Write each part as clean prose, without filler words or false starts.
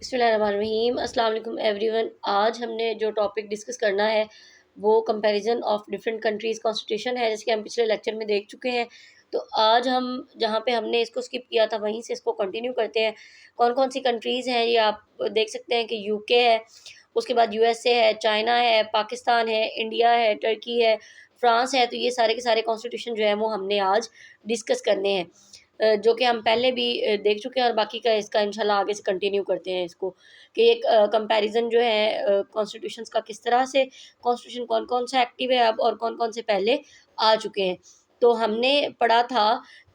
बिस्मिल्लाहिर्रहमानिर्रहीम। अस्सलाम वालेकुम एवरीवन। आज हमने जो टॉपिक डिस्कस करना है वो comparison of different countries constitution है, जैसे कि हम पिछले लेक्चर में देख चुके हैं। तो आज हम जहाँ पे हमने इसको स्किप किया था वहीं से इसको कंटिन्यू करते हैं। कौन कौन सी कंट्रीज़ हैं ये आप देख सकते हैं कि यूके है, उसके बाद यूएसए है, चाइना है, पाकिस्तान है, इंडिया है, टर्की है, फ्रांस है। तो ये सारे के सारे कॉन्स्टिट्यूशन जो है वो हमने आज डिस्कस करने हैं, जो कि हम पहले भी देख चुके हैं और बाकी का इसका इंशाल्लाह आगे से कंटिन्यू करते हैं इसको, कि एक कंपैरिजन जो है कॉन्स्टिट्यूशंस का, किस तरह से कॉन्स्टिट्यूशन कौन-कौन सा एक्टिव है अब और कौन-कौन से पहले आ चुके हैं। तो हमने पढ़ा था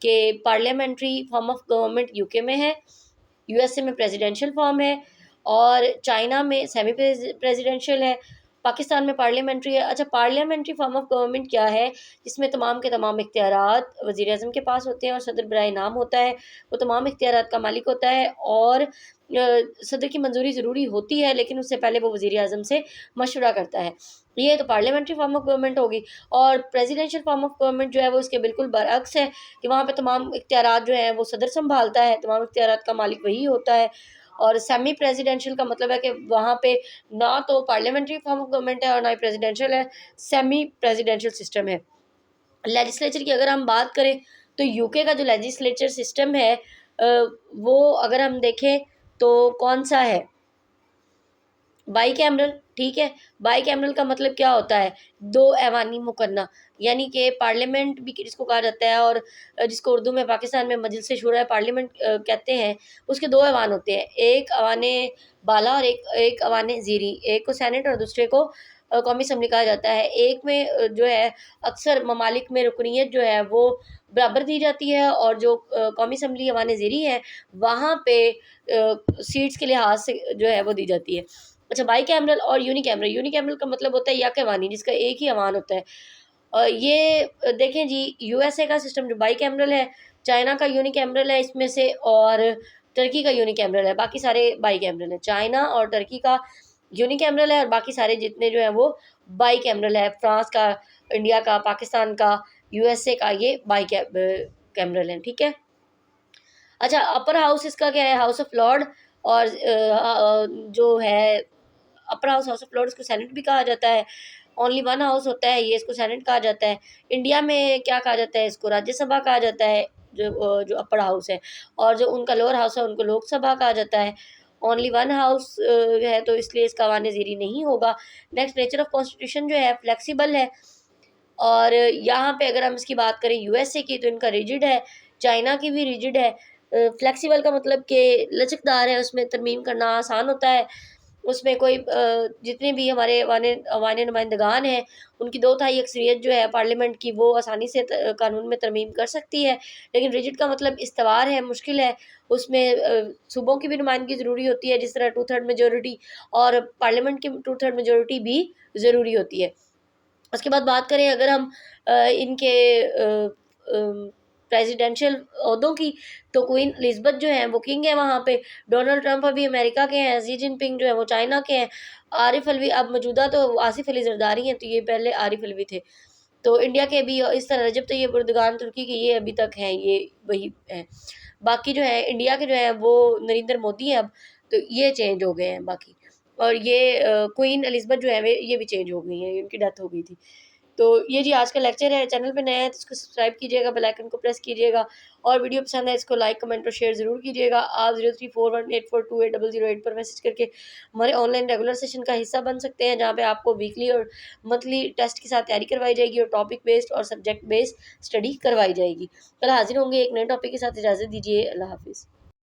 कि parliamentary form of government UK में है, यूएसए में प्रेसिडेंशियल फॉर्म है और चाइना में सेमी प्रेसिडेंशियल है, पाकिस्तान में पार्लियामेंट्री है। अच्छा, पार्लियामेंट्री फॉर्म ऑफ गवर्नमेंट क्या है? जिसमें तमाम के तमाम इख्तियारात वज़ीर-ए-आज़म के पास होते हैं और सदर बराए नाम होता है, वो तमाम इख्तियारात का मालिक होता है और सदर की मंजूरी ज़रूरी होती है, लेकिन उससे पहले वो वज़ीर-ए-आज़म से मशवरा करता है। ये तो पार्लियामेंट्री फॉर्म ऑफ गवर्नमेंट होगी। और प्रेसिडेंशियल फॉर्म ऑफ गवर्नमेंट जो है वो इसके बिल्कुल बरअक्स है, कि वहाँ पे तमाम इख्तियारात जो हैं वो सदर सँभालता है, तमाम इख्तियारात का मालिक वही होता है। और सेमी प्रेसिडेंशियल का मतलब है कि वहाँ पे ना तो पार्लियामेंट्री फॉर्म ऑफ गवर्नमेंट है और ना ही प्रेसिडेंशियल है, सेमी प्रेसिडेंशियल सिस्टम है। लेजिस्लेचर की अगर हम बात करें तो यूके का जो लेजिस्लेचर सिस्टम है वो अगर हम देखें तो कौन-सा है? बाईकैमरल, ठीक है। बाईकैमरल का मतलब क्या होता है? 2 ऐवानी मुकन्ना, यानी कि पार्लियामेंट भी जिसको कहा जाता है और जिसको उर्दू में पाकिस्तान में मजलिस शूरा पार्लियामेंट कहते हैं, उसके 2 ऐवान होते हैं। एक ऐवाने बाला और एक एक ऐवाने ज़ीरी। एक को सेनेट और दूसरे को कौमी असम्बली कहा जाता है। एक में जो है अक्सर ममालिक में रुकनियत जो है वो बराबर दी जाती है और जो कौमी असम्बली ऐवाने ज़ीरी है वहाँ पे सीट्स के लिहाज से जो है वो दी जाती है। अच्छा, बाईकैमरल और यूनिकैमरल। यूनिकैमरल का मतलब होता है यक ऐवानी, जिसका एक ही ऐवान होता है। ये देखें जी, यूएसए का सिस्टम जो बाईकैमरल है, चाइना का यूनिकैमरल है इसमें से, और टर्की का यूनिकैमरल है, बाकी सारे बाईकैमरल हैं। चाइना और टर्की का यूनिकैमरल है और बाकी सारे जितने जो हैं वो बाईकैमरल है। फ्रांस का, इंडिया का, पाकिस्तान का, यूएसए का, ये कैमरल हैं, ठीक है। अच्छा, अपर हाउस इसका क्या है? House of Lord. और जो है upper house, house of Lord, इसको सेनेट भी कहा जाता है। ओनली वन हाउस होता है ये, इसको सेनेट कहा जाता है। इंडिया में क्या कहा जाता है? इसको राज्यसभा कहा जाता है, जो अपर हाउस है। और जो उनका लोअर हाउस है उनको लोकसभा कहा जाता है। ओनली वन हाउस है तो इसलिए इसका वाने ज़ीरी नहीं होगा। नेक्स्ट, नेचर ऑफ कॉन्स्टिट्यूशन जो है फ्लेक्सिबल है। और यहाँ पे अगर हम इसकी बात करें यूएसए की, तो इनका रिजिड है, चाइना की भी रिजिड है। फ्लेक्सिबल का मतलब कि लचकदार है, उसमें तरमीम करना आसान होता है। उसमें कोई जितने भी हमारे अवाने नुमाइंदगान हैं, उनकी 2/3 अक्सरियत जो है पार्लियामेंट की, वो आसानी से कानून में तरमीम कर सकती है। लेकिन रिजिड का मतलब इस्तवार है, मुश्किल है। उसमें सूबों की भी नुमाइंदगी ज़रूरी होती है, जिस तरह 2/3 मेजॉरिटी, और पार्लियामेंट की 2/3 मेजॉरिटी भी ज़रूरी होती है। उसके बाद बात करें अगर हम इनके प्रेसिडेंशियल ओहदों की, तो क्वीन एलिज़ाबेथ जो हैं वो किंग है वहाँ पे। डोनाल्ड ट्रंप अभी अमेरिका के हैं, शी जिनपिंग जो है वो चाइना के हैं। आरिफ अलवी अब मौजूदा तो आसिफ अली ज़रदारी हैं, तो ये पहले आरिफ अलवी थे। तो इंडिया के भी इस तरह रजब तैयब एर्दोगान तुर्की के, ये अभी तक हैं, ये वही हैं। बाकी जो है इंडिया के जो हैं वो नरेंद्र मोदी हैं अब, तो ये चेंज हो गए हैं बाकी। और ये क्वीन एलिज़ाबेथ जो है वे ये भी चेंज हो गई हैं, इनकी डेथ हो गई थी। तो ये जी आज का लेक्चर है। चैनल पे नया है तो इसको सब्सक्राइब कीजिएगा, बेल आइकन को प्रेस कीजिएगा, और वीडियो पसंद है इसको लाइक, कमेंट और शेयर ज़रूर कीजिएगा। आप 0341842800 पर मैसेज करके हमारे ऑनलाइन रेगुलर सेशन का हिस्सा बन सकते हैं, जहाँ पे आपको वीकली और मंथली टेस्ट के साथ तैयारी करवाई जाएगी और टॉपिक बेस्ड और सब्जेक्ट बेस्ड स्टडी करवाई जाएगी। कल हाजिर होंगे एक नए टॉपिक के साथ। इजाज़त दीजिए, अल्लाह हाफिज़।